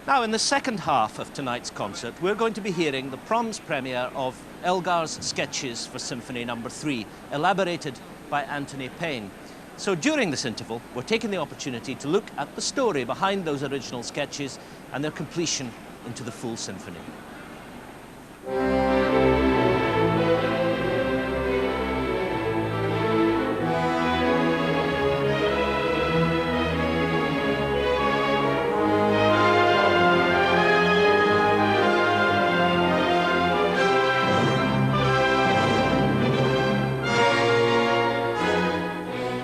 Now, in the second half of tonight's concert, we're going to be hearing the Proms premiere of Elgar's sketches for Symphony No. 3, elaborated by Anthony Payne. So during this interval, we're taking the opportunity to look at the story behind those original sketches and their completion into the full symphony.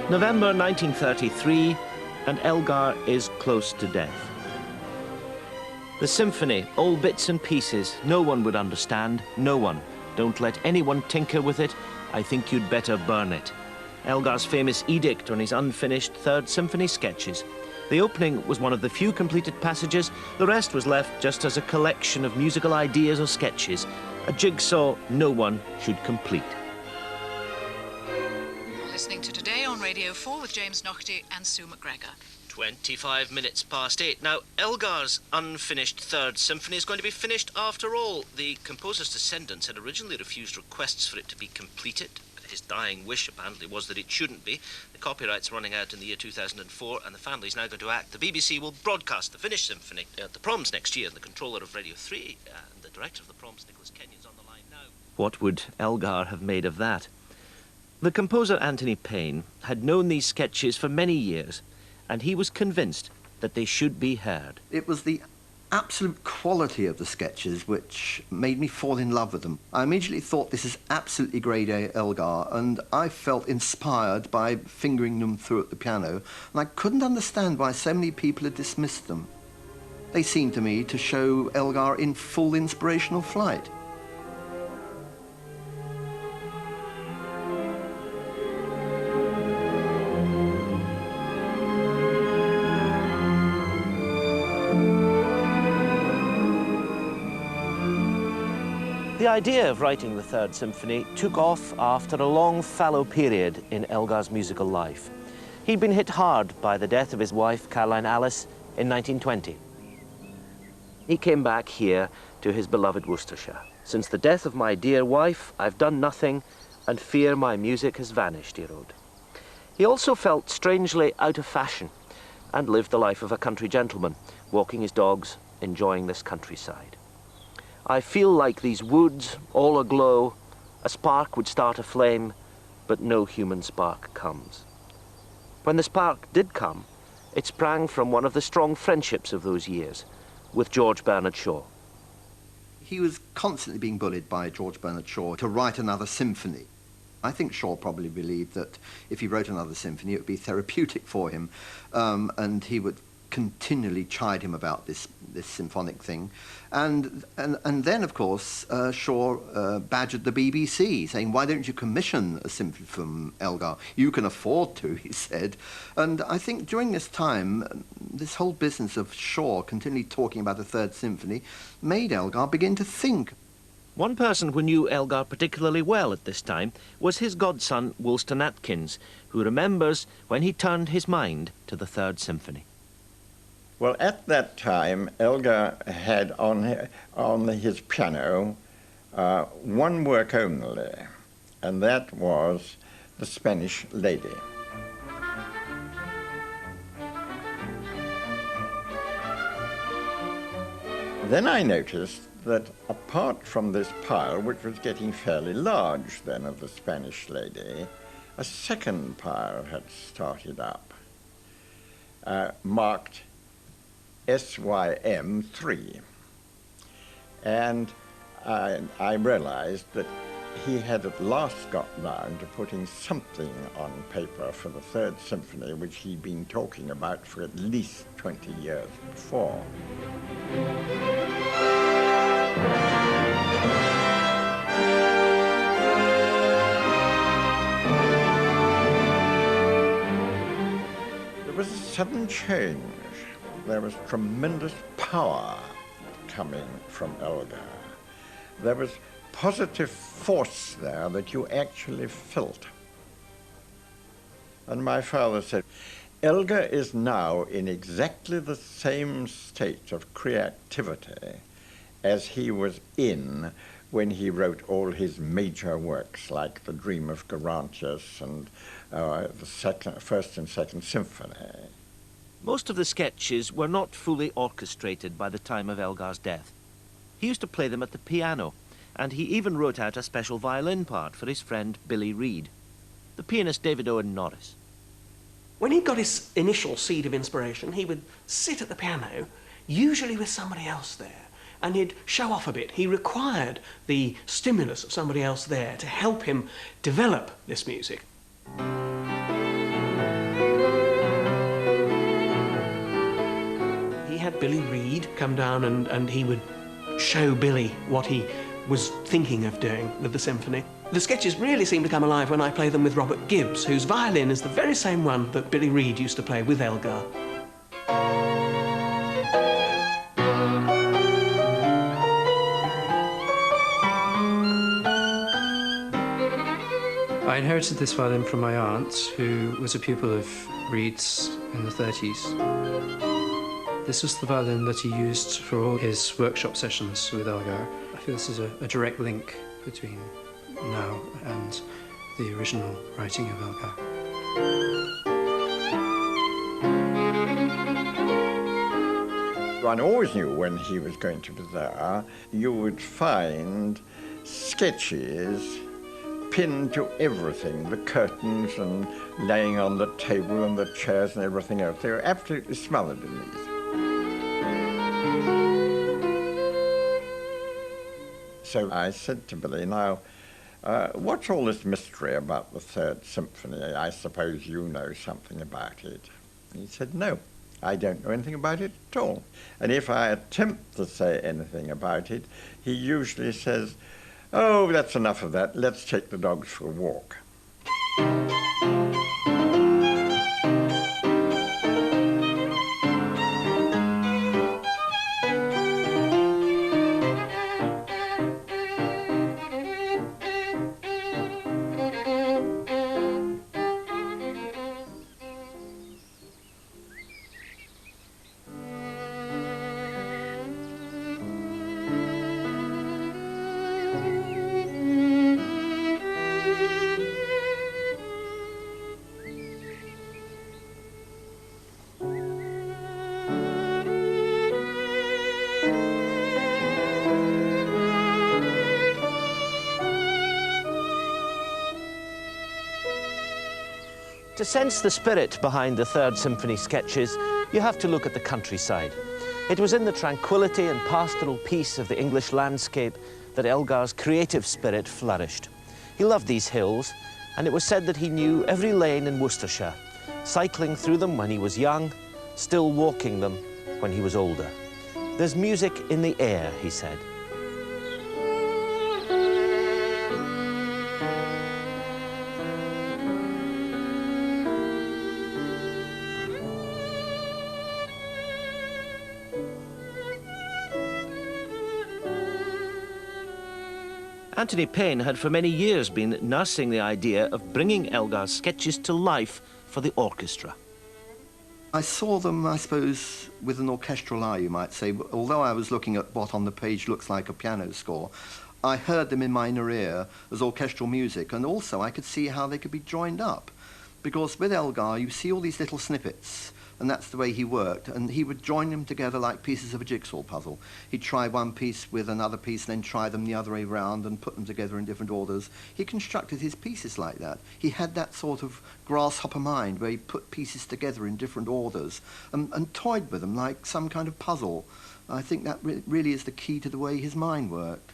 November 1933, and Elgar is close to death. The symphony, all bits and pieces, no one would understand, no one. Don't let anyone tinker with it, I think you'd better burn it. Elgar's famous edict on his unfinished Third Symphony sketches. The opening was one of the few completed passages, the rest was left just as a collection of musical ideas or sketches, a jigsaw no one should complete. Listening to Today on Radio 4 with James Naughty and Sue McGregor. 25 minutes past 8. Now, Elgar's unfinished Third Symphony is going to be finished after all. The composer's descendants had originally refused requests for it to be completed. His dying wish, apparently, was that it shouldn't be. The copyright's running out in the year 2004, and the family's now going to act. The BBC will broadcast the finished symphony at the Proms next year. The controller of Radio 3 and the director of the Proms, Nicholas Kenyon's on the line now. What would Elgar have made of that? The composer Anthony Payne had known these sketches for many years, and he was convinced that they should be heard. It was the absolute quality of the sketches which made me fall in love with them. I immediately thought, this is absolutely grade A Elgar, and I felt inspired by fingering them through at the piano, and I couldn't understand why so many people had dismissed them. They seemed to me to show Elgar in full inspirational flight. The idea of writing the Third Symphony took off after a long fallow period in Elgar's musical life. He'd been hit hard by the death of his wife, Caroline Alice, in 1920. He came back here to his beloved Worcestershire. Since the death of my dear wife, I've done nothing, and fear my music has vanished, he wrote. He also felt strangely out of fashion and lived the life of a country gentleman, walking his dogs, enjoying this countryside. I feel like these woods, all aglow, a spark would start a flame, but no human spark comes. When the spark did come, it sprang from one of the strong friendships of those years, with George Bernard Shaw. He was constantly being bullied by George Bernard Shaw to write another symphony. I think Shaw probably believed that if he wrote another symphony, it would be therapeutic for him, and he would continually chide him about this symphonic thing. And then, of course, Shaw badgered the BBC, saying, why don't you commission a symphony from Elgar? You can afford to, he said. And I think during this time, this whole business of Shaw continually talking about a Third Symphony made Elgar begin to think. One person who knew Elgar particularly well at this time was his godson, Woolston Atkins, who remembers when he turned his mind to the Third Symphony. Well, at that time, Elgar had on his piano one work only, and that was The Spanish Lady. Then I noticed that apart from this pile, which was getting fairly large then of The Spanish Lady, a second pile had started up, marked SYM 3, and I realized that he had at last got round to putting something on paper for the Third Symphony, which he'd been talking about for at least 20 years before. There was a sudden change. There was tremendous power coming from Elgar. There was positive force there that you actually felt. And my father said, Elgar is now in exactly the same state of creativity as he was in when he wrote all his major works, like The Dream of Gerontius and the First and Second Symphony. Most of the sketches were not fully orchestrated by the time of Elgar's death. He used to play them at the piano, and he even wrote out a special violin part for his friend Billy Reed, the pianist David Owen Norris. When he got his initial seed of inspiration, he would sit at the piano, usually with somebody else there, and he'd show off a bit. He required the stimulus of somebody else there to help him develop this music. He had Billy Reed come down and he would show Billy what he was thinking of doing with the symphony. The sketches really seem to come alive when I play them with Robert Gibbs, whose violin is the very same one that Billy Reed used to play with Elgar. I inherited this violin from my aunt, who was a pupil of Reed's in the 30s. This was the violin that he used for all his workshop sessions with Elgar. I feel this is a direct link between now and the original writing of Elgar. One always knew when he was going to be there, you would find sketches pinned to everything, the curtains and laying on the table and the chairs and everything else. They were absolutely smothered in these. So I said to Billy, now, what's all this mystery about the Third Symphony? I suppose you know something about it. He said, no, I don't know anything about it at all. And if I attempt to say anything about it, he usually says, oh, that's enough of that, let's take the dogs for a walk. To sense the spirit behind the Third Symphony sketches, you have to look at the countryside. It was in the tranquility and pastoral peace of the English landscape that Elgar's creative spirit flourished. He loved these hills, and it was said that he knew every lane in Worcestershire, cycling through them when he was young, still walking them when he was older. There's music in the air, he said. Anthony Payne had for many years been nursing the idea of bringing Elgar's sketches to life for the orchestra. I saw them, I suppose, with an orchestral eye, you might say. Although I was looking at what on the page looks like a piano score, I heard them in my inner ear as orchestral music, and also I could see how they could be joined up. Because with Elgar, you see all these little snippets, and that's the way he worked, and he would join them together like pieces of a jigsaw puzzle. He'd try one piece with another piece, then try them the other way round and put them together in different orders. He constructed his pieces like that. He had that sort of grasshopper mind where he put pieces together in different orders and toyed with them like some kind of puzzle. I think that really is the key to the way his mind worked.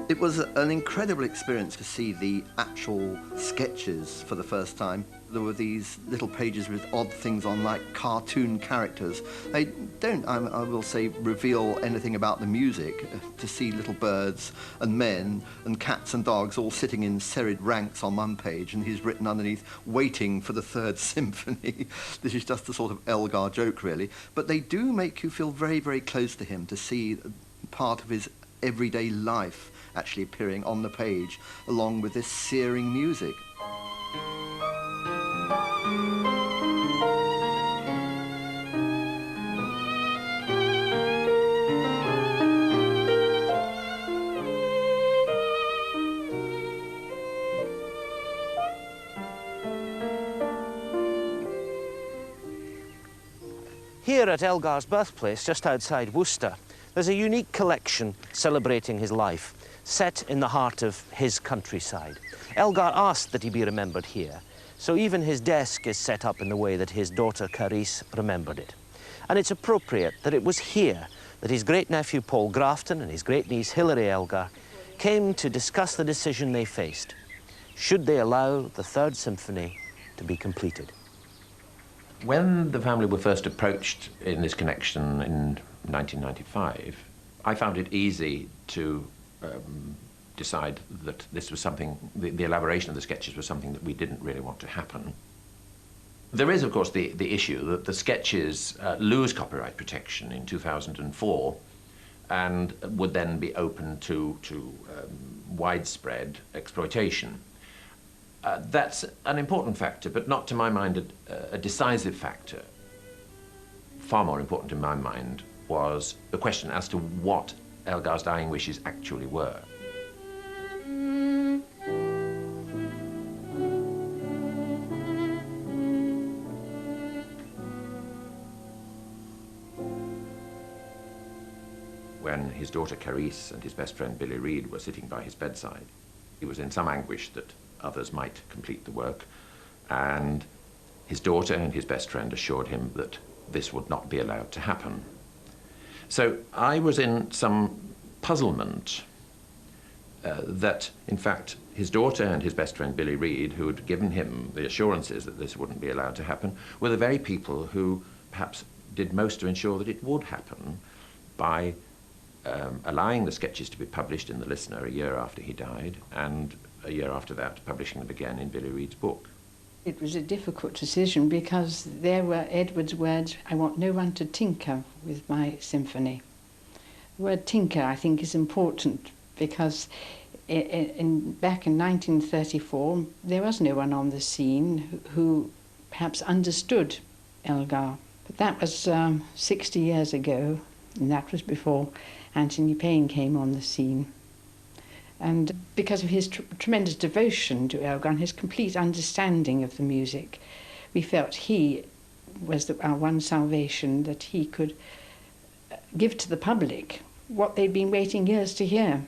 It was an incredible experience to see the actual sketches for the first time. There were these little pages with odd things on, like cartoon characters. They don't, I will say, reveal anything about the music. To see little birds and men and cats and dogs all sitting in serried ranks on one page, and he's written underneath, waiting for the Third Symphony. This is just a sort of Elgar joke, really. But they do make you feel very, very close to him, to see part of his everyday life actually appearing on the page, along with this searing music. Here at Elgar's birthplace, just outside Worcester, there's a unique collection celebrating his life, set in the heart of his countryside. Elgar asked that he be remembered here, so even his desk is set up in the way that his daughter Carice remembered it. And it's appropriate that it was here that his great-nephew Paul Grafton and his great-niece Hilary Elgar came to discuss the decision they faced. Should they allow the Third Symphony to be completed? When the family were first approached in this connection in 1995, I found it easy to decide that this was something, the elaboration of the sketches was something that we didn't really want to happen. There is, of course, the issue that the sketches lose copyright protection in 2004 and would then be open to widespread exploitation. That's an important factor, but not to my mind a decisive factor. Far more important in my mind was the question as to what Elgar's dying wishes actually were. When his daughter Carice and his best friend Billy Reed were sitting by his bedside, he was in some anguish that others might complete the work, and his daughter and his best friend assured him that this would not be allowed to happen. So I was in some puzzlement that, in fact, his daughter and his best friend Billy Reed, who had given him the assurances that this wouldn't be allowed to happen, were the very people who perhaps did most to ensure that it would happen by allowing the sketches to be published in The Listener a year after he died, and a year after that publishing them again in Billy Reed's book. It was a difficult decision because there were Edward's words, "I want no one to tinker with my symphony." The word tinker, I think, is important because back in 1934 there was no one on the scene who perhaps understood Elgar. But that was 60 years ago, and that was before Anthony Payne came on the scene. And because of his tremendous devotion to Elgar and his complete understanding of the music, we felt he was our one salvation, that he could give to the public what they'd been waiting years to hear.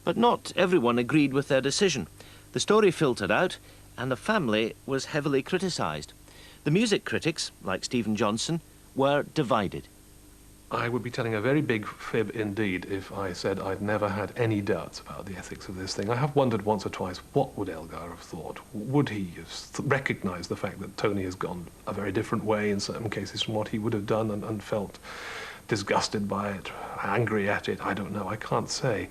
But not everyone agreed with their decision. The story filtered out, and the family was heavily criticised. The music critics, like Stephen Johnson, were divided. I would be telling a very big fib indeed if I said I'd never had any doubts about the ethics of this thing. I have wondered once or twice, what would Elgar have thought? Would he have recognised the fact that Tony has gone a very different way in certain cases from what he would have done, and felt disgusted by it, angry at it? I don't know, I can't say.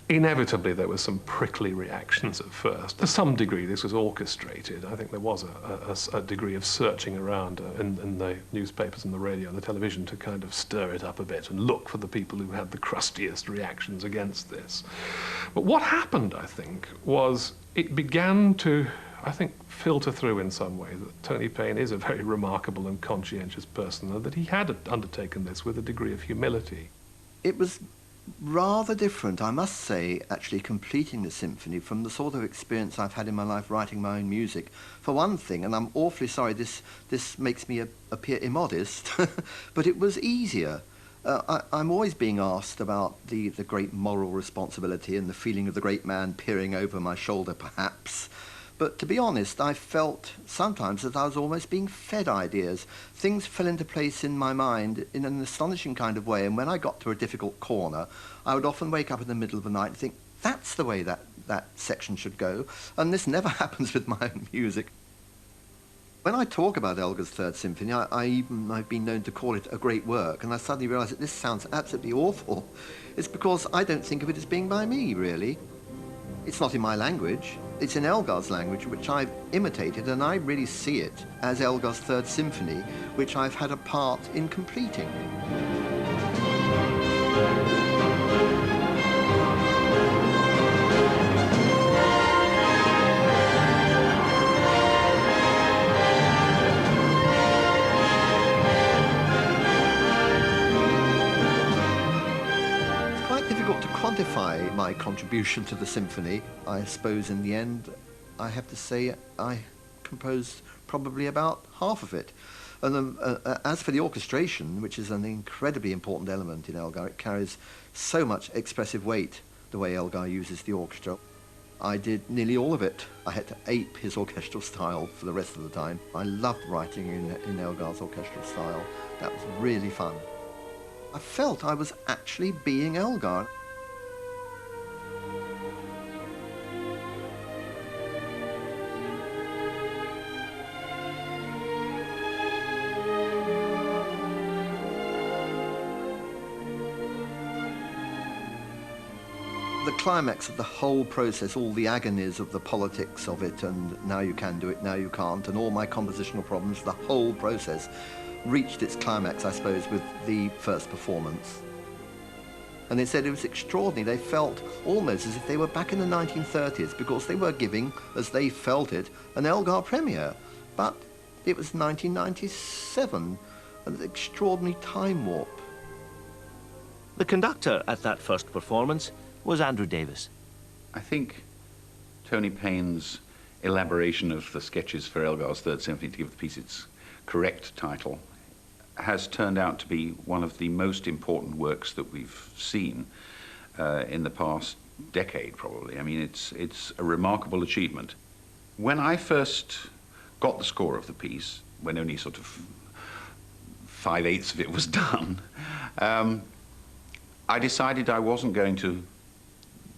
Inevitably, there were some prickly reactions at first. To some degree, this was orchestrated. I think there was a degree of searching around in the newspapers and the radio and the television to kind of stir it up a bit and look for the people who had the crustiest reactions against this. But what happened, I think, was it began to, I think, filter through in some way that Tony Payne is a very remarkable and conscientious person, and that he had undertaken this with a degree of humility. It was rather different, I must say, actually completing the symphony from the sort of experience I've had in my life writing my own music. For one thing, and I'm awfully sorry this makes me appear immodest, but it was easier. I'm always being asked about the great moral responsibility and the feeling of the great man peering over my shoulder, perhaps. But to be honest, I felt sometimes that I was almost being fed ideas. Things fell into place in my mind in an astonishing kind of way, and when I got to a difficult corner, I would often wake up in the middle of the night and think, that's the way that section should go, and this never happens with my own music. When I talk about Elgar's Third Symphony, I've been known to call it a great work, and I suddenly realised that this sounds absolutely awful. It's because I don't think of it as being by me, really. It's not in my language. It's in Elgar's language, which I've imitated, and I really see it as Elgar's Third Symphony, which I've had a part in completing. quantify my contribution to the symphony, I suppose in the end I have to say I composed probably about half of it. And as for the orchestration, which is an incredibly important element in Elgar, it carries so much expressive weight, the way Elgar uses the orchestra. I did nearly all of it. I had to ape his orchestral style for the rest of the time. I loved writing in Elgar's orchestral style. That was really fun. I felt I was actually being Elgar. The climax of the whole process, all the agonies of the politics of it, and now you can do it, now you can't, and all my compositional problems, the whole process reached its climax, I suppose, with the first performance. And they said it was extraordinary. They felt almost as if they were back in the 1930s, because they were giving, as they felt it, an Elgar premiere. But it was 1997, an extraordinary time warp. The conductor at that first performance was Andrew Davis. I think Tony Payne's elaboration of the sketches for Elgar's Third Symphony, to give the piece its correct title, has turned out to be one of the most important works that we've seen in the past decade, probably. I mean, it's a remarkable achievement. When I first got the score of the piece, when only sort of 5/8 of it was done, I decided I wasn't going to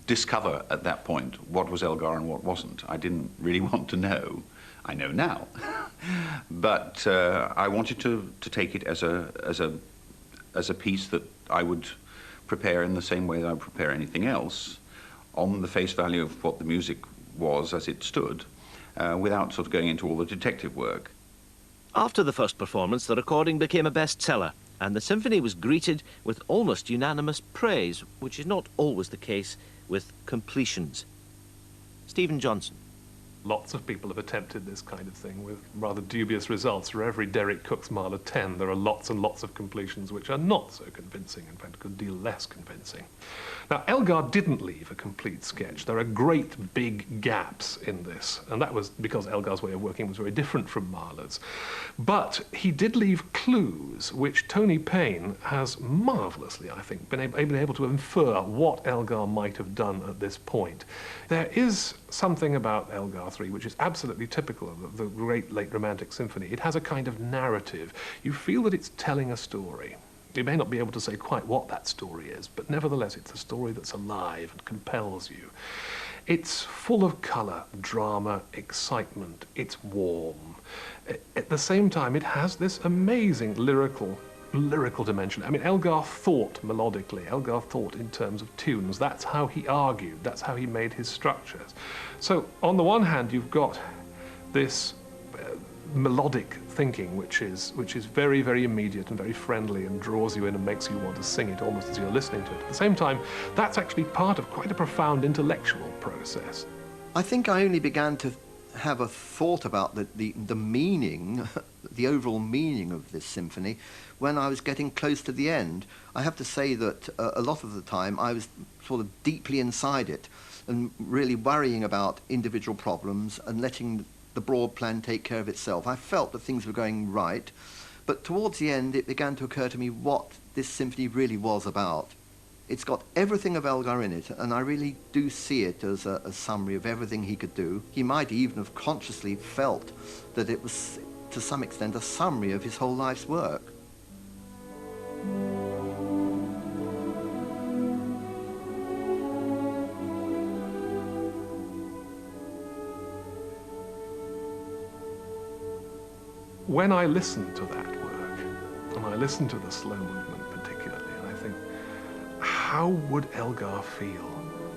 discover at that point what was Elgar and what wasn't. I didn't really want to know. I know now. But I wanted to take it as a piece that I would prepare in the same way that I would prepare anything else, on the face value of what the music was as it stood, without sort of going into all the detective work. After the first performance, the recording became a bestseller, and the symphony was greeted with almost unanimous praise, which is not always the case with completions. Stephen Johnson. Lots of people have attempted this kind of thing with rather dubious results. For every Derek Cook's Mahler 10, there are lots and lots of completions which are not so convincing, in fact, a good deal less convincing. Now, Elgar didn't leave a complete sketch. There are great big gaps in this, and that was because Elgar's way of working was very different from Mahler's. But he did leave clues, which Tony Payne has marvellously, I think, been able to infer what Elgar might have done at this point. There is something about Elgar 3 which is absolutely typical of the great late Romantic symphony. It has a kind of narrative. You feel that it's telling a story. You may not be able to say quite what that story is, but nevertheless it's a story that's alive and compels you. It's full of colour, drama, excitement. It's warm. At the same time, it has this amazing lyrical dimension. I mean, Elgar thought melodically. Elgar thought in terms of tunes. That's how he argued. That's how he made his structures. So, on the one hand, you've got this melodic thinking, which is very, very immediate and very friendly and draws you in and makes you want to sing it almost as you're listening to it. At the same time, that's actually part of quite a profound intellectual process. I think I only began to have a thought about the meaning, the overall meaning of this symphony, when I was getting close to the end. I have to say that a lot of the time I was sort of deeply inside it and really worrying about individual problems and letting the broad plan take care of itself. I felt that things were going right, but towards the end it began to occur to me what this symphony really was about. It's got everything of Elgar in it, and I really do see it as a summary of everything he could do. He might even have consciously felt that it was, to some extent, a summary of his whole life's work. When I listen to that work, and I listen to the slow movement particularly, and I think, how would Elgar feel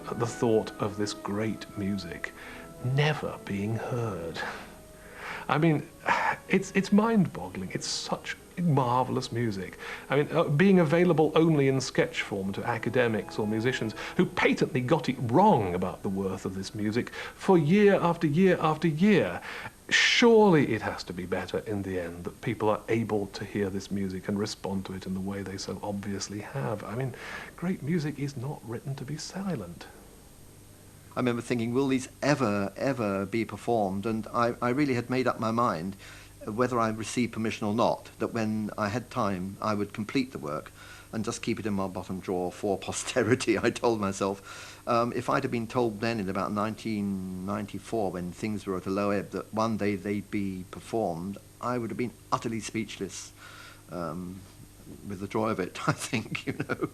at the thought of this great music never being heard? I mean, it's mind-boggling. It's such marvellous music. I mean, being available only in sketch form to academics or musicians who patently got it wrong about the worth of this music for year after year after year. Surely it has to be better in the end that people are able to hear this music and respond to it in the way they so obviously have. I mean, great music is not written to be silent. I remember thinking, will these ever be performed? And I really had made up my mind, whether I received permission or not, that when I had time I would complete the work and just keep it in my bottom drawer for posterity. I told myself, if I'd have been told then in about 1994, when things were at a low ebb, that one day they'd be performed, I would have been utterly speechless with the joy of it, I think, you know.